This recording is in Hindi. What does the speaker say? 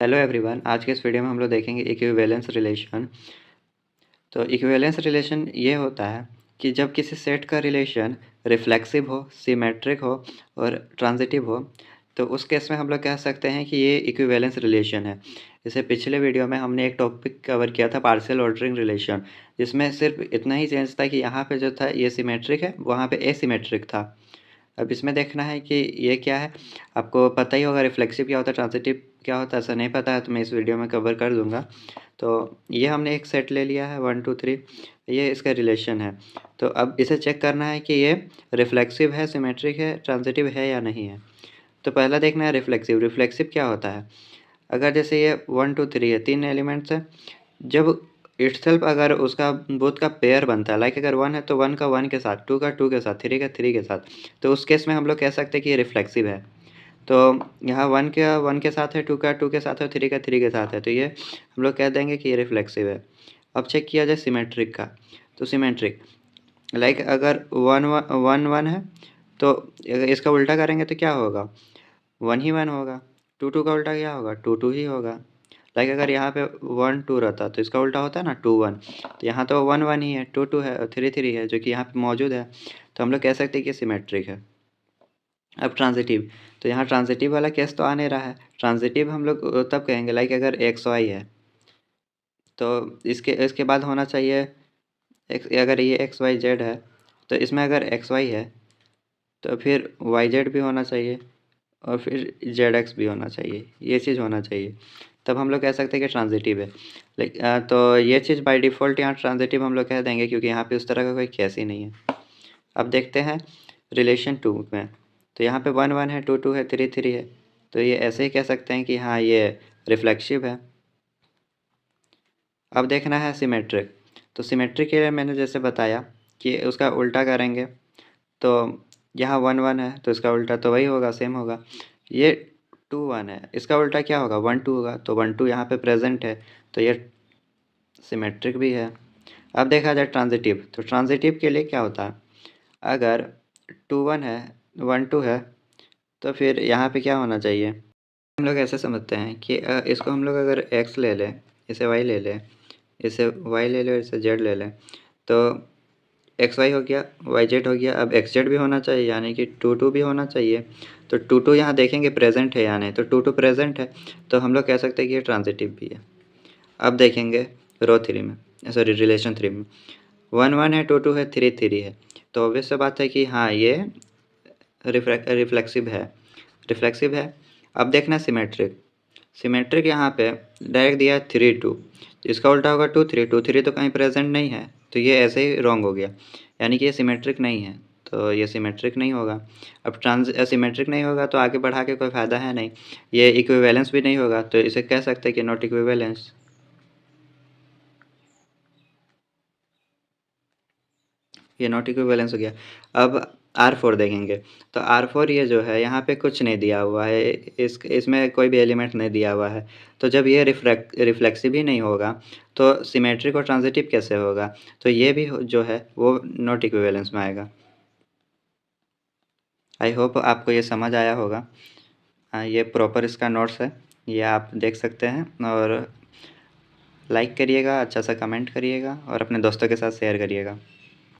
हेलो एवरीवन, आज के इस वीडियो में हम लोग देखेंगे इक्विवेलेंस रिलेशन। तो इक्विवेलेंस रिलेशन ये होता है कि जब किसी सेट का रिलेशन रिफ्लेक्सिव हो, सिमेट्रिक हो और ट्रांजिटिव हो, तो उस केस में हम लोग कह सकते हैं कि ये इक्विवेलेंस रिलेशन है। जैसे पिछले वीडियो में हमने एक टॉपिक कवर किया था, पार्शियल ऑर्डरिंग रिलेशन, जिसमें सिर्फ इतना ही चेंज था कि यहाँ पे जो था ये सिमेट्रिक है, वहाँ पे एसिमेट्रिक था। अब इसमें देखना है कि ये क्या है। आपको पता ही होगा रिफ्लेक्सिव क्या होता है, ट्रांजिटिव क्या होता है। ऐसा नहीं पता है तो मैं इस वीडियो में कवर कर दूंगा। तो ये हमने एक सेट ले लिया है 1 2 3, ये इसका रिलेशन है। तो अब इसे चेक करना है कि ये रिफ्लेक्सिव है, सिमेट्रिक है, ट्रांजिटिव है या नहीं है। तो पहला देखना है रिफ्लेक्सिव। रिफ्लेक्सिव क्या होता है, अगर जैसे ये 1 2 3 है, 3 एलिमेंट्स है, जब इटसेल्फ अगर उसका बोथ का पेयर बनता है, लाइक अगर 1 है तो 1 का 1 के साथ, 2 का 2 के साथ, 3 का 3 के साथ, तो उस केस में हम लोग कह सकते हैं कि ये रिफ्लेक्सिव है। तो यहाँ 1 का 1 के साथ है, 2 का 2 के साथ है, 3 का 3 के साथ है, तो ये हम लोग कह देंगे कि ये रिफ्लेक्सिव है। अब चेक किया जाए सिमेट्रिक का। तो सिमेट्रिक लाइक अगर 1 1 1 है, तो अगर इसका उल्टा करेंगे तो क्या होगा, 1 ही 1 होगा। 2 2 का उल्टा क्या होगा, 2 2 ही होगा। लाइक अगर यहाँ पे 1 2 रहता तो इसका उल्टा होता है ना 2 1। तो यहाँ तो 1 1 ही है, 2 2 है और 3 3 है, जो कि यहाँ पे मौजूद है। तो हम लोग कह सकते हैं कि सिमेट्रिक है। अब ट्रांजिटिव, तो यहाँ ट्रांजिटिव वाला केस तो आ नहीं रहा है। ट्रांजिटिव हम लोग तब कहेंगे लाइक अगर एक्स वाई है, तो इसके इसके बाद होना चाहिए अगर ये एक्स वाई जेड है, तो इसमें अगर एक्स वाई है तो फिर वाई जेड भी होना चाहिए और फिर जेड एक्स भी होना चाहिए, ये चीज़ होना चाहिए। तब हम लोग कह सकते हैं कि ट्रांजिटिव है। तो ये चीज़ बाय डिफ़ॉल्ट यहाँ ट्रांजिटिव हम लोग कह देंगे, क्योंकि यहाँ पे उस तरह का कोई केस ही नहीं है। अब देखते हैं रिलेशन 2 में। तो यहाँ पे 1 1 है, 2 2 है, 3 3 है, तो ये ऐसे ही कह सकते हैं कि हाँ ये रिफ्लेक्सिव है। अब देखना है सिमेट्रिक। तो सिमेट्रिक के लिए मैंने जैसे बताया कि उसका उल्टा करेंगे, तो यहाँ 1 1 है तो इसका उल्टा तो वही होगा, सेम होगा। ये 2 1 है, इसका उल्टा क्या होगा, 1 2 होगा। तो 1 2 यहाँ पे प्रेजेंट है, तो ये सिमेट्रिक भी है। अब देखा जाए ट्रांजिटिव। तो ट्रांजिटिव के लिए क्या होता है, अगर 2 1 है, 1 2 है, तो फिर यहाँ पे क्या होना चाहिए। हम लोग ऐसे समझते हैं कि इसको हम लोग अगर x ले लें, इसे y ले लें, इसे y ले लें, इसे z ले लें, तो एक्स वाई हो गया, वाई जेड हो गया। अब एक्स जेड भी होना चाहिए, यानी कि 2 2 भी होना चाहिए। तो 2 2 यहाँ देखेंगे प्रेजेंट है या नहीं, तो 2 2 प्रेजेंट है, तो हम लोग कह सकते हैं कि ये ट्रांजिटिव भी है। अब देखेंगे रो 3 में, सॉरी रिलेशन 3 में, 1 1 है, 2 2 है, 3 3 है, तो ऑब्वियस सा बात है कि हाँ ये रिफ्लेक्सिव है, रिफ्लेक्सिव है। अब देखना सिमेट्रिक। सिमेट्रिक यहाँ पे डायरेक्ट दिया है 3 2, इसका उल्टा होगा 2 3, 2 3 तो कहीं प्रेजेंट नहीं है, तो ये ऐसे ही रॉन्ग हो गया, यानी कि ये सिमेट्रिक नहीं है, तो ये सिमेट्रिक नहीं होगा। अब सिमेट्रिक नहीं होगा तो आगे बढ़ा के कोई फ़ायदा है नहीं। ये इक्विवेलेंस भी नहीं होगा, तो इसे कह सकते हैं कि नॉट इक्विवेलेंस। ये नॉट इक्विवेलेंस हो गया। अब R4 देखेंगे। तो R4 ये जो है यहाँ पे कुछ नहीं दिया हुआ है, इसमें कोई भी एलिमेंट नहीं दिया हुआ है। तो जब ये रिफ्लेक्सिव ही नहीं होगा तो सिमेट्रिक और ट्रांजिटिव कैसे होगा। तो ये भी जो है वो नॉट इक्विवेलेंस में आएगा। आई होप आपको ये समझ आया होगा। ये प्रॉपर इसका नोट्स है, ये आप देख सकते हैं। और लाइक करिएगा, अच्छा सा कमेंट करिएगा और अपने दोस्तों के साथ शेयर करिएगा।